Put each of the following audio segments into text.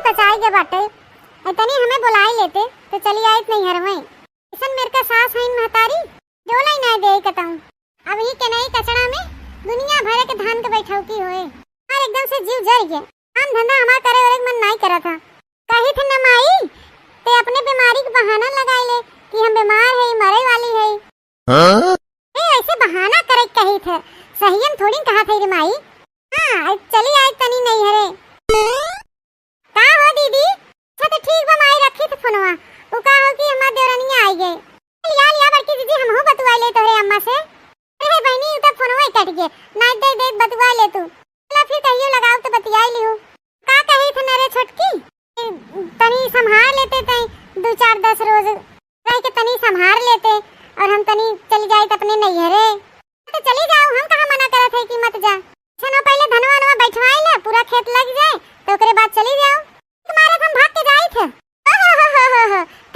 कचाई के बाटे तनी हमें बुलाई लेते तो चली आई नहीं हर में ऐसन मेरे का सास है महतारी डोला ही नहीं दे कतऊ। अब ही के नहीं कचड़ा में दुनिया भर के धान के बैठाऊ की होए और एकदम से जीव जर गया। काम धंधा हमार करे और मन नहीं करा था कही थे न माई ते अपने बीमारी के बहाना लगाई ले कि हम बीमार है मरे वाली है। ए ऐसे बहाना करे कही थे सही हम थोड़ी कहा थे रे माई। हां चली आई तनी नहीं हरे का हो दीदी अच्छा तो ठीक बा माई रखी थे फोनवा उ का हो कि हमार देवरानिया आई गए लिया लिया बड़की दीदी हम हो बतवा ले तोरे अम्मा से। अरे बहनी उ तो फोनवा कट गए ना दे दे बतवा ले तू चला फिर कहियो लगाओ तो बतियाई लियो का कही थे नरे छोटकी तनी संभाल लेते तई 2-4-10 रोज रह के तनी संभाल लेते और हम तनी चली जाए अपने नैहरे तो चली जाओ हम कहां मना करत है कि मत जा छनो पहले धनवा नवा बैठवाई ले पूरा खेत लग जाए तो ओकरे बाद चली जाओ। तुम्हारे हम भाग के जाई थे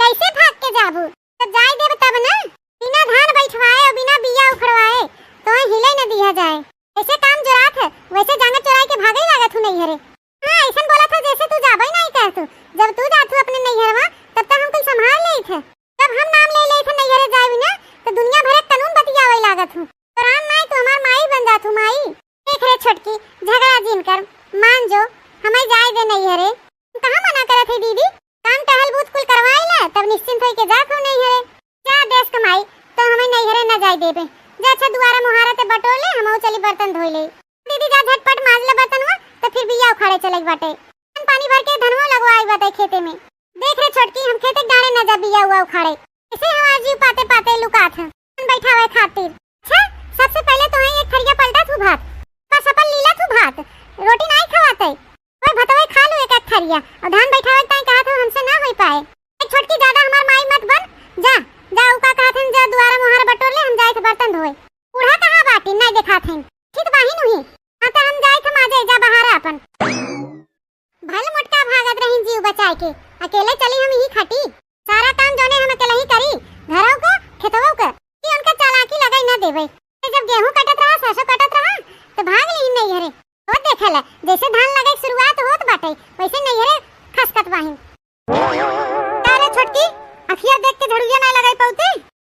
कैसे भाग के जाबू तो जाई देब तब ना बिना धान बैठवाए और बिना बिया उखड़वाए तो हिले न दिया जाए ऐसे काम जोरात है वैसे जांगा चुराई के भागे लागत हूं नैहरे। हां ऐसा बोला था जैसे तू जाबई नहीं कह तू जब तू जातू अपने नैहरवा तब तक हम कुछ संभाल ले थे जब हम नाम ले ले थे नैहरे जाई ना तो दुनिया भर के कानून बतियावे लागत हूं तो राम नहीं तो हमार माई बन जातू माई। देख रे छोटकी झगड़ा जिन कर मान जो हमें जाए दे नैहरे कहां मना करे थे दीदी काम टहल बूथ कुल करवाई ले तब निश्चिंत होई के जा को नैहरे जा देश कमाई तो हमें नैहरे न जाई देबे जा अच्छा दुआरा मोहारा ते बटोर ले हमहु चली बर्तन धोई ले दीदी जा झटपट माज ले बर्तनवा तो फिर बिया उखाड़े चले बाटे पानी भर के धनवा लगवाई बाटे खेते में। देख रे छोटकी हम खेते डाले न जा बिया हुआ उखाड़े इसे हम आज पाते पाते लुका था बैठावे खातिर। अच्छा सबसे पहले तो है एक थरिया पलटा तू भात का सपल लीला तू भात रोटी नहीं खवाते और भतवे खा लो एक थरिया और धान बैठावे ताई कहा था हमसे ना होई पाए एक छोटकी ज्यादा हमार माई मत बन जा जा उका कहा थे जा दुआरा मोहारा बटोर ले हम जाए थे बर्तन धोए बूढ़ा कहां बाटी नहीं देखा थे ठीक बाही नहीं हां तो हम जाए थे माजे जा बाहर अपन भल मोटका भागत रही जीव बचाए के अकेले चली हम ही खटी सारा काम जोने हम अकेले ही करी घरों को खेतों को कि उनका चालाकी लगाई ना देवे जब गेहूं कटत रहा सरसों कटत रहा तो भाग ली नहीं हरे वो देखला जैसे धान लगे शुरुआत होत बाटे वैसे नहीं हरे खसकत बाहिन। अरे छोटकी अखिया देख के झड़ुया ना लगाई पौते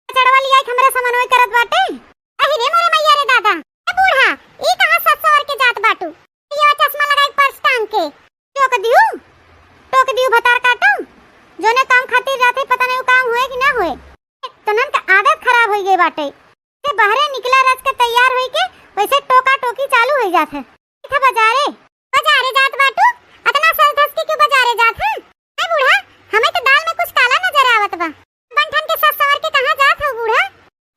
चढ़वा लिया हमरा समन्वय करत बाटे अहि रे मोरे मैया रे दादा ए बूढ़ा ई कहां ससुर के जात बाटू ये चश्मा लगाई पर्स टांग के टोक दियो भतार काटो जोने काम खातिर जाते पता नहीं काम हुए कि ना हुए तो नन का आदत खराब हो गई बाटे से बाहरे निकला रच के तैयार होई के वैसे टोका टोकी चालू हो जात है इथे बाजारे जात बाटू इतना सज धज के क्यों बाजारे जात है ए बूढ़ा हमें तो दाल में कुछ काला नजर आवत बा बनठन के सस सवर के कहां जात हो बूढ़ा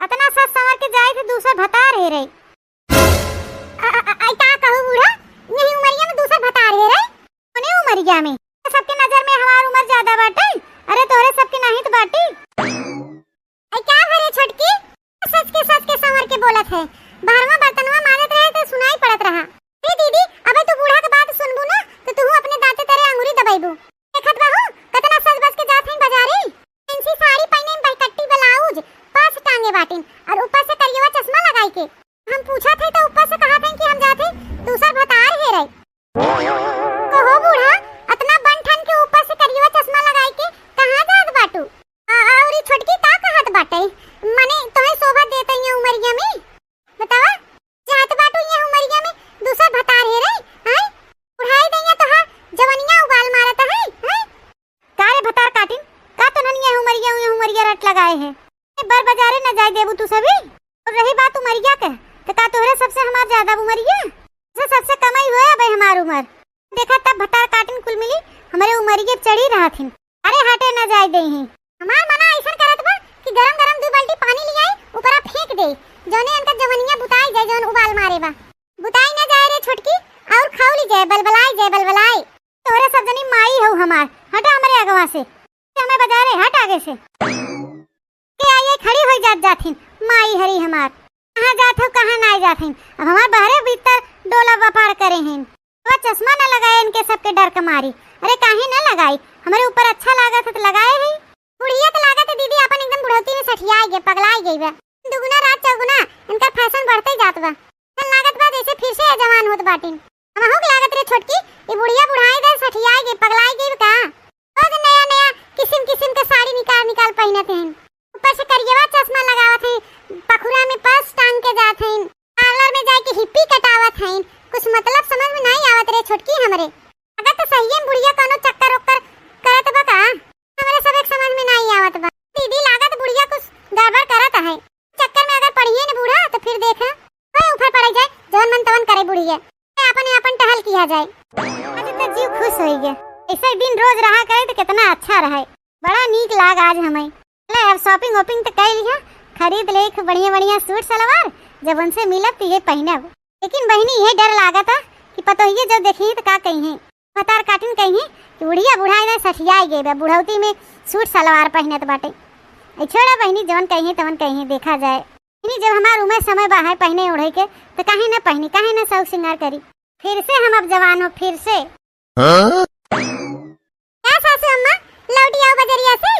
इतना सस सवर के जाए थे दूसरा भतार है रे आई का कहू बूढ़ा यही उमरिया में दूसरा भतार है रे कोने उमरिया में सबके नजर में हमार उम्र ज्यादा बाटे अरे तोरे सबके नहीं तो बाटी आई क्या है रे छोटकी सच के संवर के बोलत है बाहरवा बर्तनवा मारत रहे तो सुनाई पड़त रहा ए दीदी अबे तू बूढ़ा के बात सुनबू ना तो तू अपने दांते तेरे अंगूरी दबाइबू देखत बाहू कतना सज बज के जात है बाजारे फैंसी साड़ी पहने में बैकट्टी ब्लाउज पास टांगे बाटिन और ऊपर से करियवा चश्मा लगाई के हम पूछा थे तो ऊपर से कहा थे कि हम जाते दूसरा भतार है रे कहो बूढ़ा इतना बनठन के ऊपर से करियवा चश्मा लगाई के कहां जात बाटू और ये छोटकी का कहत बाटे माने तोहे शोभा देत है उमरिया में बतावा जात बाटू ये उमरिया में दूसरा भतार है रे हैं उड़ाई देंगे तो हां जवनिया उबाल मारत है हैं कारे भतार काटिन का तो नन ये उमरिया रट लगाए हैं बर बाजारे न जाए देबू तू सभी और रही बात उमरिया के तो का तोहरे सबसे हमार ज्यादा उमरिया से सबसे कमाई होए भाई हमार उम्र देखा तब भतार काटिन कुल मिली हमारे उमरिया चढ़ी रहा थी अरे हटे न जाए दे ही हमार मना ऐसा करत बा कि गरम 2 बाल्टी पानी ले आई ऊपर फेंक दे जोने अंतर जवनिया बुताई जाए जोन उबाल मारे बा बुताई न जाए रे छोटकी और खाउली जाए बलबलाई तोरे सब जनी माई हो हमार हटा हमारे अगवा से हमें बाजारे हट आगे से के आइए खड़ी हो जाथिन माई हरी हमार कहां जात हो कहां ना जाथिन अब हमार बाहरे भीतर डोला व्यापार करे हैं वो चश्मा न लगाए इनके सबके डर के मारी अरे काहे न लगाई हमारे ऊपर अच्छा लागत है तो लगाए ही बुढ़िया तो लागत है दीदी अपन एकदम बुढ़ौती में सठियाई गई पगलाई गई बा दुगुना रात चौगुना इनका फैशन बढ़ते जात बा लागत बा जैसे फिर से जवान होत बाटिन हम हो लागत रे छोटकी ये बुढ़िया बुढ़ाई दे सठियाई गई पगलाई गई हमरे। अगर तो सही है बुढ़िया कोनो चक्कर ओक्कर करत बा का, हमरे सब एक समझ में नहीं आवत बा। दीदी लागत बुढ़िया कुछ गड़बड़ करत है। चक्कर में अगर पड़िए न बूढ़ा तो फिर देख कोई ऊपर पड़ जाए, जौन मन तवन करे बुढ़िया, अपन टहल किया जाए। आज तो जीव खुश हो गया। ऐसे दिन रोज रहा करे तो कितना अच्छा रहे। बड़ा नीक लाग आज हमें। ले अब शॉपिंग वॉपिंग तो कर लिया, खरीद ले बढ़िया बढ़िया सूट सलवार, जब उनसे मिलब तो ये पहनब। लेकिन बहनी ये डर लागा था कि पतोहिए जब देखी तो का कहीं फतार काटिन कहीं कि बुढ़िया बूढ़ा इधर सठिया गए बुढ़ौती में सूट सलवार पहनत बाटे। छोड़ा बहनी जवन कहीं तवन कहीं देखा जाए। जब हमार उम्र समय बा है पहने ओढ़े के तो काहे न पहनी, काहे न शौक श्रृंगार करी। फिर से हम अब जवान हो फिर से। क्या सासू अम्मा लौटी आओ बजरिया से,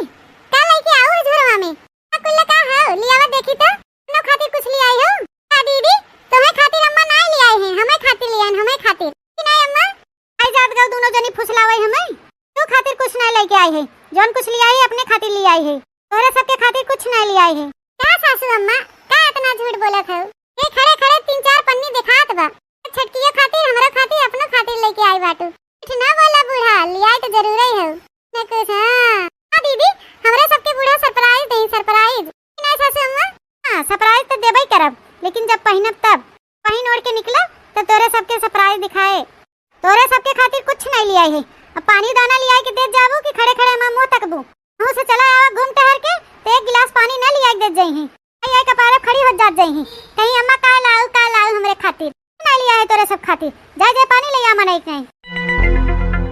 का लेके आओ झुरवा में? कुल्ला का है लियावा देखी तो नो खातिर कुछ ले आई हो का दीदी? तुम्हें खातिर अम्मा नहीं ले आई है, हमें खातिर ले आई, हमें खातिर कि नहीं अम्मा? आई जात गौ दोनों जनी फुसलावे हमें। तू खातिर कुछ नहीं लेके आई है, जौन कुछ ले आई है अपने खातिर ले आई है, तोरे सबके खातिर कुछ नहीं ले आई है। क्या सासू अम्मा का इतना झूठ बोलत हो? ये खड़े खड़े 3-4 पन्नी दिखात बा। छटकिया खातिर हमरा खातिर अपना खातिर लेके आई बाटू। इतना बोला बूढ़ा ले आई तो जरूर ही हो न कुछ। हां दीदी हमरा सबके बूढ़ा सरप्राइज दे, सरप्राइज नहीं सासू अम्मा? हां सरप्राइज तो देबई करब, लेकिन जब पहनब तब पहन ओढ़ के निकला तो तोरे सबके सरप्राइज दिखाए। तोरे सबके खातिर कुछ नहीं ले आई है। अब पानी दाना ले आई के दे जाबू कि खड़े खड़े हम मुंह तकबू? मुंह से चला आवा घूम टहर के तो एक गिलास पानी न ले आई दे जाई है। आई कपारे खड़ी हो जात जाई है कहीं अम्मा का लाऊ हमरे खातिर नहीं लिया है तोरे सब खातिर। जाए जाए पानी ले आ मने एक नहीं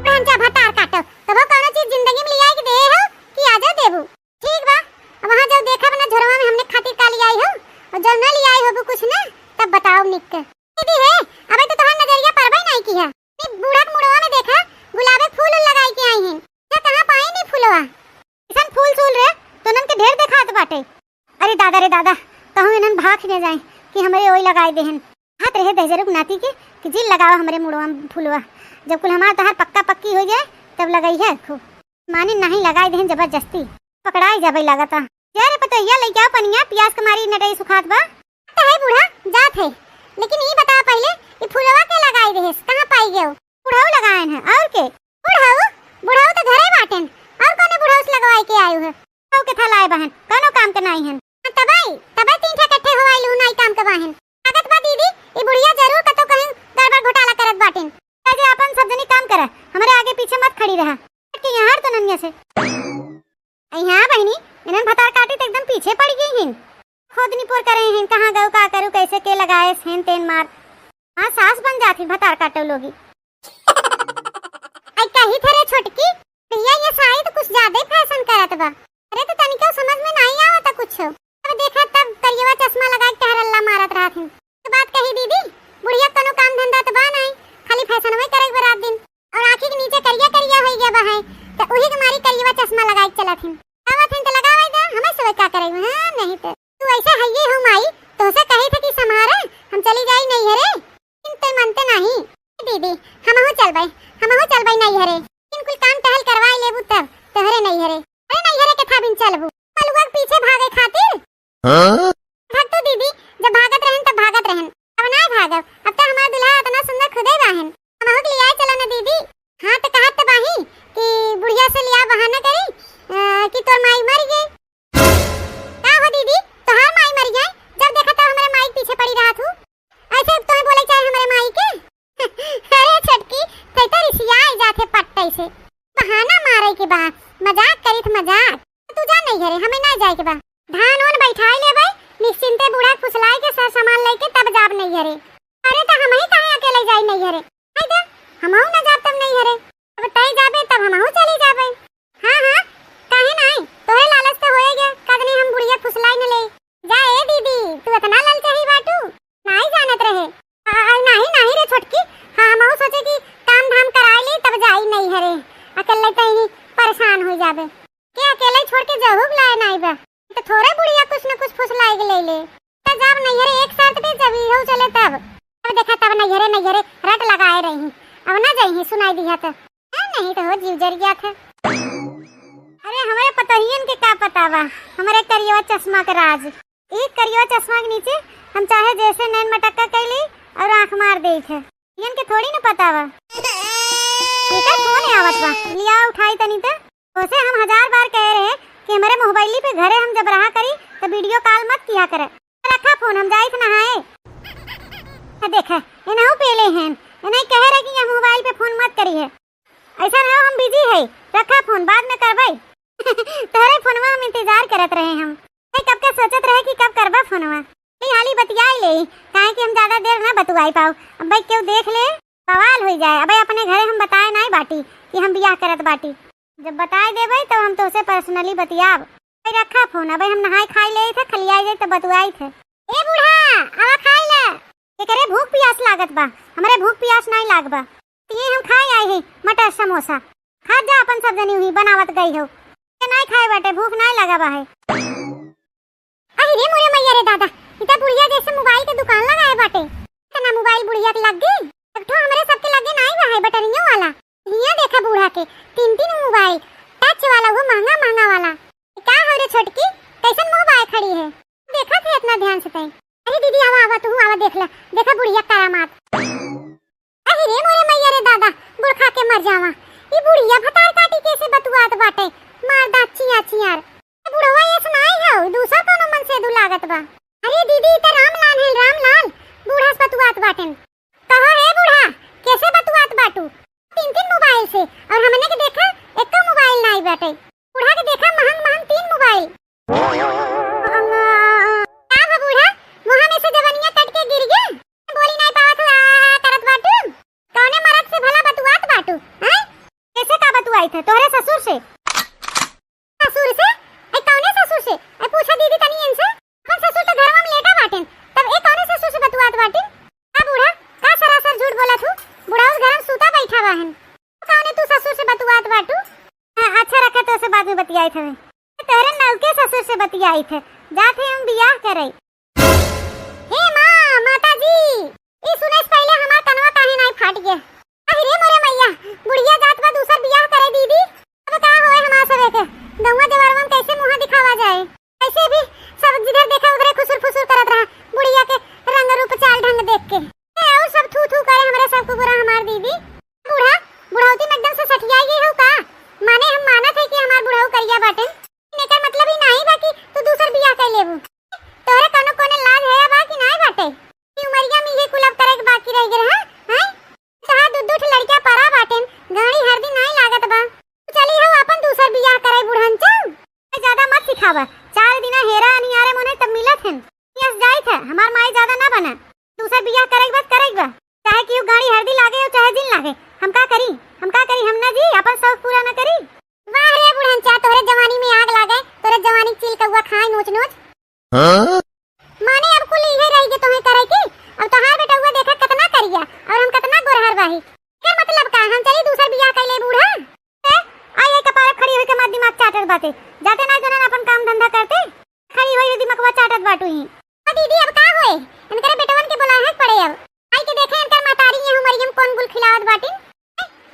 बहन जा भतार काटो तो वो कोनो चीज जिंदगी में ले आई के दे हो कि आजा देबू? ठीक बा वहां जब देखा बना झोरवा में हमने खातिर का ले आई हो और जब न ले आई हो कुछ ना तब बताओ निक के। दीदी है अबे तो तोहर नजरिया परबई नहीं किया। ये बूढ़ा के मुड़वा में देखा गुलाबे फूल लगाई के आई हैं, क्या कहां पाई नहीं फूलवा? इसन फूल सूल रे तो नन के ढेर देखात बाटे। अरे दादा रे दादा कहूं इनन भाग न जाए कि हमरे ओई लगाई देहन। हाथ रहे दहजरुक नाती के कि जिल लगावा हमरे मुड़वा में फूलवा। जब कुल हमार तहार पक्का पक्की हो जाए तब लगई है खूब। मानी नहीं लगाई देहन जबरदस्ती पकड़ाई जाबई लागता। यार पतैया ले क्या पनिया प्याज कमारी नटई सुखात बा तो है बूढ़ा जात है। लेकिन ई बता पहले ई फूलवा के लगाई देहस कहां पाई गयो? बुढ़ाऊ लगाएन है और के? बुढ़ाऊ तो घरे बाटेन और कोने बुढ़ाऊ से लगवाई के आयु है? बुढ़ाऊ के था लाए बहन कोनो काम के नहीं है। तबाई 3 ठे इकट्ठे हो आइलू नहीं काम के बहन। लागत बा दीदी ई बुढ़िया जरूर कतो कहीं गड़बड़ घोटाला करत बाटेन। जे अपन सब जनी काम करे हमरे आगे पीछे मत खड़ी रहा कि यहां तो नन्या से। हां बहनी इनन भतार काटी तो एकदम पीछे पड़ गई हिन। खुद नहीं पोर करे हिन कहां गऊ का करू कैसे के लगाए हेन तेन मार। हां सास बन जाती भतार काटो लोगी। आई कही थरे छोटकी भैया ये साड़ी तो कुछ ज्यादा ही फैशन करत बा। अरे तो तनिका समझ में नहीं आवत कुछ। अब देखा तब करियवा चश्मा लगा के टहरल्ला मारत रहा थी। तो बात कही दीदी बुढ़िया कोनो काम धंधा तो बा नहीं, खाली फैशन में करे रात दिन और आंखी के नीचे करिया करिया हो गया बा है तो ओही के मारी करियवा चश्मा लगा के चला थी। आवत हन तो लगावे दे हमें सब का करे। हां नहीं तो तू ऐसा है ये हो माई तो से कही थे कि समारे हम चली जाई नहीं हरे किंतु मनते नहीं। दीदी हमहु चलबई नहीं हरे इन कुल काम टहल करवाई लेबू तब तोहरे नहीं हरे। अरे नहीं हरे के था बिन चलबू मलुआ के पीछे भागे खातिर। हां भाग तो दीदी जब भागत रहन तब भागत रहन अब ना भागब। अब तो हमार दुल्हा इतना सुंदर खुदे बाहन हमहु के लिया चला ना दीदी। हां तो कहत तो बाही कि बुढ़िया से लिया बहाना करी कि तोर माई मर गई। का हो दीदी तोहार माई मर गई? जब देखा तो हमारे माई पीछे पड़ी रहा तू ऐसे तुम्हें बोले चाहे हमारे माई के। अरे छटकी तैता रिसिया आई जाथे पट्टई से बहाना मारे के बा मजाक करी थ मजाक। तू जा नहीं घरे हमें ना जाए के बा। धान ओन बैठाई ले भाई निश्चिंते बूढ़ा फुसलाए के सब सामान लेके तब जाब नहीं घरे। अरे तो हम ही काहे अकेले जाई नहीं घरे? आई दे हमहु ना जाब तब नहीं घरे। अब तई जाबे तब हमहु चली जाबे। हां काहे नहीं तोहे लालच तो होए गया कदनी हम बुढ़िया फुसलाई न ले जा। ए दीदी तू इतना ललचाही बाटू नहीं जानत रहे। नहीं रे छोटकी हां हमहु सोचे कि काम धाम कराई ले तब जाई नहीं हरे अकेले तई परेशान हो जाबे के अकेले छोड़ के जाहू लाए नहीं बा तो थोड़े बुढ़िया कुछ न कुछ फुसलाई के ले तो जब नहीं हरे एक साथ भी जब हो चले तब देखा तब नहीं हरे रट लगाए रही। अब ना जाई सुनाई दिया तो नहीं तो हो जीव जर गया था। अरे हमारे पतोहियन के का पता बा हमारे करियवा चश्मा के राज। एक करियवा चश्मा के नीचे हम चाहे जैसे नैन मटक्का कैली और आंख मार दे थे इनके थोड़ी ना पता बा। लिया उठाई तनी त ओसे हम 1000 बार कह रहे कि हमारे मोबाइल पे घरे हम जब रहा करी तो वीडियो कॉल मत किया करे। रखा फोन, हम जाई थ नहाए। देखा इनहु पेले हैं, इन्हें कह रहे कि ये मोबाइल पे फोन मत करी है। ऐसा ना हम बिजी है, रखा फोन, बाद में करवाई। तोरे फोनवा हम इंतजार करत रहे। हम कब के सोचत रहे कि कब करबा फोनवा। हाली बतियाई ले काहे कि हम ज्यादा देर ना बतुआई पाओ। अब भाई क्यों देख ले बवाल हो जाए। अब अपने घरे हम बताए नहीं बाटी कि हम बियाह करत बाटी। जब बताए देबै तो हम तोसे पर्सनली बतियाब। रखा फोन, अब हम नहाई खाई ले थे, खलियाई जाए तो बतुआई थे। ए बूढ़ा आवा खाई ले, एकरे भूख प्यास लागत बा, हमरे भूख प्यास नहीं लागबा। ये हम खाई आई है मटर समोसा, खा जा अपन सब जनी हुई बनावत गई हो। नहीं खाए बाटे, भूख नहीं लगा बा है। अरे रे मोरे मैया रे दादा, इतना बुढ़िया जैसे मोबाइल के दुकान लगाए बाटे। इतना मोबाइल बुढ़िया के लग गई, अब तो हमारे सबके लगे नहीं बा है बटरियों वाला। हिया देखा बूढ़ा के 3 मोबाइल, टच वाला, वो महंगा महंगा वाला। क्या हो रे छोटकी, कैसन मोबाइल खड़ी है? देखा थे इतना ध्यान से तई। अरे दीदी आवा आवा, तू आवा देख ले, देखा बुढ़िया करामात। अरे रे मोरे मैया रे दादा, गुड़ खा के मर जावा। ये बुढ़िया भतार काटी कैसे बतुआत बाटे, मार दाची आची यार। बुढ़वा ये सुनाई है, दूसरा कोनो मन से दु लागत बा। अरे दीदी इधर रामलाल है, रामलाल बूढ़ा बतुआत बाटन। कहो हे बूढ़ा, कैसे बतुआत बाटू? 3 मोबाइल से, और हमने के देखा एक मोबाइल नहीं बाटे। बूढ़ा के देखा महंग महंग 3 मोबाइल। क्या बा बूढ़ा, मुंह में से जवनिया कट के गिर गया, बोली नहीं पावत करत बाटू। कौने मरद से भला बतुआत बाटू? हैं कैसे का बतुआई थे? तोहरे ससुर से? ससुर से? ए कौने ससुर से? ए पूछा दीदी तनी इनसे। अपन ससुर तो घरवा में लेटा बाटेन, तब ए कौने ससुर से बतुआत बाटेन? का बूढ़ा का सरासर झूठ बोलत हूं? बूढ़ा उस घर में सूता बैठा बाहन, कौने तू ससुर से बतुआत बाटू? अच्छा रखा, तो से बाद में बतियाई थे। तोरे नौके ससुर से बतियाई थे, जाते हम बियाह करई। हे मां, माता जी, ई सुने से पहले हमार कनवा काहे नहीं फाट गया? अरे रे मोरे मैया, बुढ़िया जात बा दूसर बियाह करे दीदी। अब का होए हमार सबे के गौवा देवरवा में कैसे मुंह दिखावा जाए? ऐसे भी सब जिधर देखा उधर खुसुर फुसुर करत रहा बुढ़िया के रंग रूप चाल ढंग देख के। और सब थू थू करे हमरे सबको बुरा हमार दीदी। बूढ़ा बुढ़ौती में एकदम से सठिया गई हो का? माने हम मानत है कि हमार बुढ़ऊ करिया बाटे, एकर मतलब ही नहीं बा कि तू दूसर बियाह कर लेबू। तोरे कोनो कोने लाज है बा कि नहीं बाटे? ई उमरिया में ये कुलब करे के बाकी रह गए हैं? हैं तोहा दुद्दू ठ लड़किया परा बाटेन, गाड़ी हर दिन नहीं लागत बा। चली हो अपन दूसर बियाह करे बुढ़न चल। ज्यादा मत सिखावा, 4 दिन हेरा अनियारे मोने तब मिलत हन। यस जाई था, हमार माई ज्यादा ना बना। दूसर बियाह करेक बा, चाहे कि गाड़ी हर दिन लागे और चाहे दिन लागे। हम का करी, हम ना जी अपन शौक पूरा ना करी। वाह रे बुढ़न चा, तोरे जवानी में आग लागे, तोरे जवानी चिल कौवा खाए नोच नोच। माने अब कुल इहे रही के तोहे करे की। अब तोहार बेटा हुआ देखा कितना करिया और हम कितना गोरहर बाही। के मतलब का हम चली दूसर बियाह कर ले बूढ़ा? आई एक कपार खड़ी होके मत दिमाग चाटत बाते, जाते ना जनन अपन काम धंधा करते, खड़ी होई दिमागवा चाटत बाटू ही। दीदी अब का होए, इनकरे बेटवन के बुलाए पड़े। अब आई के देखे इनकर मातारी है मरियम कौन गुल खिलावत बाटी।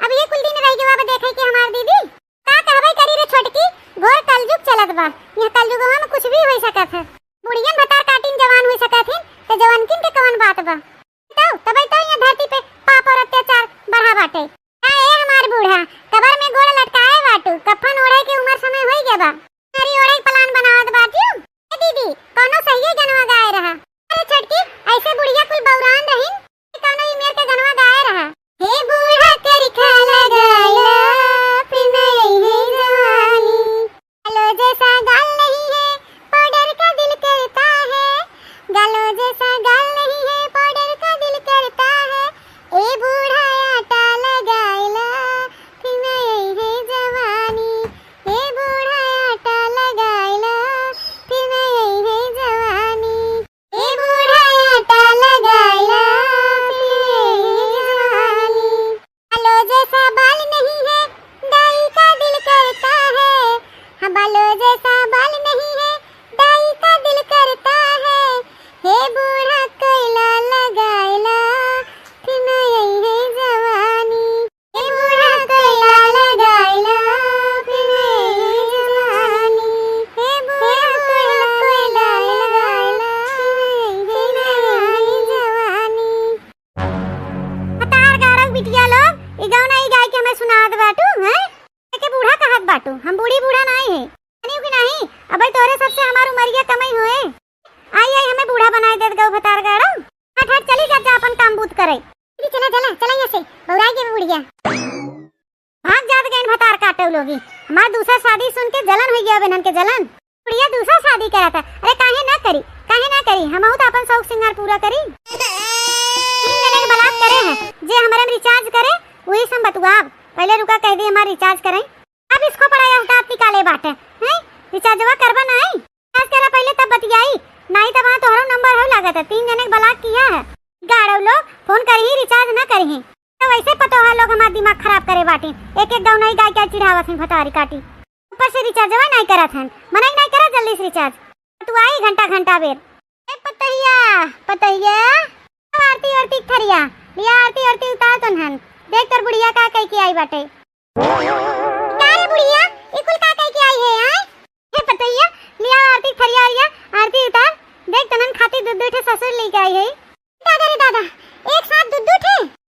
अब ये कुल दिन रह गए अब देखे कि हमार दीदी का कहबे करी रे छोटकी, घोर कलयुग चलत बा। यह कलयुगवा में कुछ भी हो सकत है। बुढ़ियन भतार काटिन जवान हो सकत है, तो जवानकिन के कौन बात बा? तो तबे तो ये धरती पे पाप और अत्याचार बढ़ा बाटे। का ए हमार बूढ़ा कबर में गोड़ लटकाए बाटू, कफन ओढ़े के उम्र समय होई गया बा। अरे ओढ़े प्लान बनावत बाटू। ए दीदी कोनो सही गनवा गाए रहा। अरे छोटकी ऐसे बुढ़िया कुल बौरान रहिन, कोनो ई मेर के गनवा गाए रहा। हे बूढ़ा कर खा लगाया फिर नहीं है जवानी, गालो जैसा गाल नहीं है पाउडर का दिल करता है, गालो जैसा गाल नहीं है पाउडर का दिल करता है। ए बूढ़ा आटा लगाइला फिर नहीं है जवानी, ए बूढ़ा आटा लगाइला फिर नहीं है जवानी, ए बूढ़ा आटा लगाइला फिर नहीं है जवानी। बालो जैसा बाल नहीं है दाई का दिल करता है, हाँ बालो जैसा बाल नहीं है दाई का दिल करता है। हे बूढ़ा कोयला लगाइला फिर नहीं है जवानी, हे बूढ़ा कोयला लगाइला फिर नहीं है जवानी, हे बूढ़ा कोयला लगाइला फिर नहीं है जवानी। हतार गारक बिटिया लोग ई गाना ई गाय के हमें सुनात बाटू हैं। बुढ़िया भाग जात गए भतार काटे लोगी। हमार दूसरा शादी सुन के जलन हो गया बेनन के जलन। बुढ़िया दूसरा शादी करा था। अरे काहे ना करी हम तो अपन शौक सिंगार पूरा करी। 3 जने के बलात करे हैं जे हमारे में रिचार्ज करे वही सब बतुआब। पहले रुका कह दी हमारा रिचार्ज करें। अब इसको पढ़ाया हटात निकाले बाटे हैं रिचार्जवा करवा नहीं रिचार्ज करा पहले तब बतियाई नहीं तब वहाँ तोहरो नंबर हो लागत है। 3 जने के बलात किया है गाड़ो लोग फोन करी रिचार्ज ना करी तो वैसे पतोहा लोग हमारा दिमाग खराब करे बाटे। एक गाँव नहीं गाय क्या चिढ़ावत है भतारी काटी ऊपर से रिचार्जवा नहीं करा था मना नहीं करा जल्दी से रिचार्ज तू आई घंटा बेर। पतैया आरती थरिया लिया आरती उतार तो नहन देख कर बुढ़िया का कह के आई बाटे। क्या रे बुढ़िया ई कुल का कह के आई है आय हे पतैया लिया आरती थरिया लिया आरती उतार देख तनन खाती दूध दूठे ससुर लेके आई है। दादा रे दादा एक साथ दूध दूठे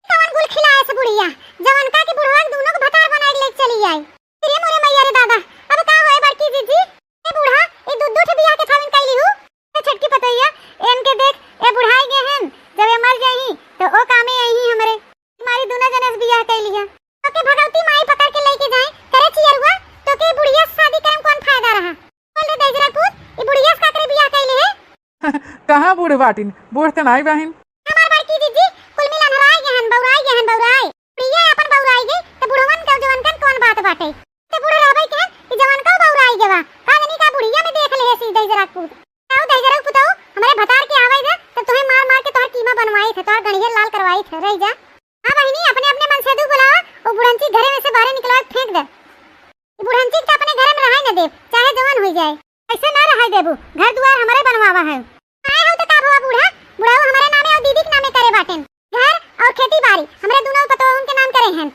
कवन गुल खिलाए से बुढ़िया जवन का की बुढ़वन दोनों को भतार बना के लेके चली आई। रे मोरे मैया रे दादा अब का होए बड़की जीजी ए बूढ़ा ए दूध दूठे बियाह के थाविन कैली हूं ए छटकी पतैया एन के देख ए बुढ़ाई गे हन जब ए मर जाई तो ओ कामे आई हमरे हमारी दोनों जने से बियाह कैली है तो के भगवती माई पकड़ के लेके जाए करे चियरुआ तो के बुढ़िया से शादी करम कौन फायदा रहा बोल रे देजरा पूत ई बुढ़िया से का करे बियाह कैली है। कहां बूढ़े बाटिन बूढ़ त नाई बहन हमार बड़की जीजी कुल मिलन हराई गे हन बौराई बुढ़िया अपन बौराई गे तो बुढ़वन का जवन कन कौन बात बाटे ते बूढ़े रहबै के ई जवन का बौराई गेवा का जनी का बुढ़िया में देख ले है सी देजरा पूत आओ देजरा पूत आओ हमारे भतार के आवे दे तो तुम्हें मार के तोहर कीमा बनवाई थे तोहर गणिया लाल करवाई थे रह जा। हां बहिनी अपने अपने मन से दू बुलावा ओ बुढ़ंची घरे में से बाहर निकलवा फेंक दे। ई बुढ़ंची के अपने घर में रहाई न दे चाहे जवान हो जाए ऐसे ना रहाई देबू घर दुआर हमारे बनवावा है। आए हो तो का भवा बुढ़ाओ हमारे नामे और दीदी के नामे करे बाटेन घर और खेती बाड़ी हमरे दोनों पतोहन के नाम करे हैं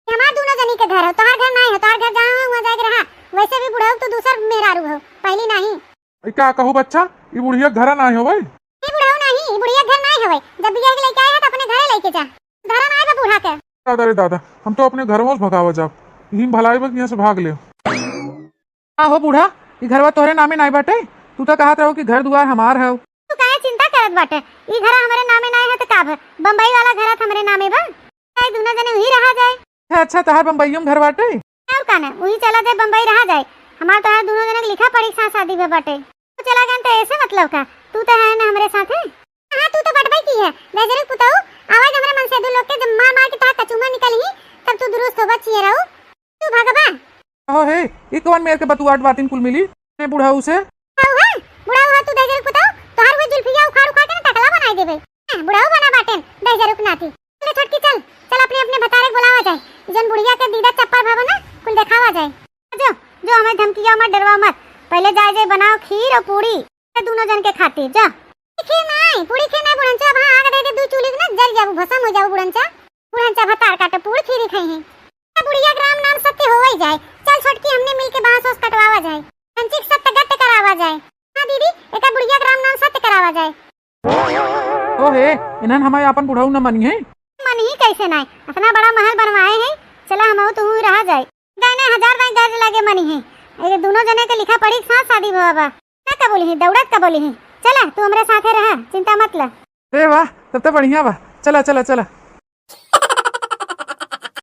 हमार दोनों जनी के घर हो तोहर घर नहीं हो तोहर घर जहां हो वहां जाके रहा वैसे भी बुढ़ाओ तो दूसर मेहरारू हो पहली नहीं। क्या कहू बच्चा ई बुढ़िया घर ना होवे ई बुढ़ाओ नहीं बुढ़िया घर नहीं होवे जब बियाह के लेके आए है तो अपने घरे लेके जा घर ना आए बूढ़ा के। दादा रे दादा हम तो अपने घर में भगावा जाब यही भलाई बस यहां से भाग ले। हां हो बूढ़ा ई घरवा तोहरे नामे नहीं बाटे तू तो कहत रहो कि घर दुआर हमार है तू काहे चिंता करत बाटे ई घर हमारे नामे नहीं है तो का बम्बई वाला घर हमारे नामे बा चाहे दोनों जने वही रहा जाए। अच्छा तहार बम्बईयो में घर बाटे और काने वही चला जाए बम्बई रहा जाए हमार तोहर दोनों जने लिखा पड़ी साथ शादी में बाटे तो चला गन तो ऐसे मतलब का तू तो है ना हमारे साथ है। हां तू तो बटबई की है नजर पुताऊ आवाज हमारे मन से दो लोग के जब मार के ता कचुमा निकली तब तू दुरुस्त होबा चाहिए रहू तू भगवा हो हे ई कौन मेरे के बतुआट बातिन कुल मिली मैं बुढ़ाऊ से हां बुढ़ाऊ हो तू नजर पुताऊ तोहर वो जुल्फिया उखाड़ के ना टकला बनाई देबे बुढ़ाऊ बना बाटेन नजर रुकनाती चल छोटकी चल अपने अपने भतारे बुलावा जाए जन बुढ़िया के दीदा चप्पल भावा ना कुल दिखावा जाए जो हमें धमकिया मत डरवा मत पहले जाए बनाओ खीर और पूरी दोनों जन के खाती जा खीर नहीं पूरी खीर नहीं बुढ़ंचा वहां आगे दे दे दू चूल्ही ना जल जाऊ भस्म हो जाऊ बुढ़ंचा भतार काटे पूरी खीर खाई है बुढ़िया ग्राम नाम सत्य हो ही जाए चल छोटकी हमने मिलके बांस ओस कटवावा जाए कंचिक सत्य गट्ट करावा जाए। हां दीदी एका बुढ़िया ग्राम नाम सत्य करावा जाए। ओ हे इनन हमारे अपन बुढ़ाऊ न मनी है मन ही कैसे नहीं इतना बड़ा महल बनवाए हैं चला हम तो हुई रहा जाए गाने 1000 बाई दर्ज लगे मनी है ये दोनों जने के लिखा पड़ी साथ शादी बाबा ना का बोली है दौड़त का बोली है चला तू हमारे साथ रहा चिंता मत ले। अरे वाह तब तो बढ़िया बा चला चला चला।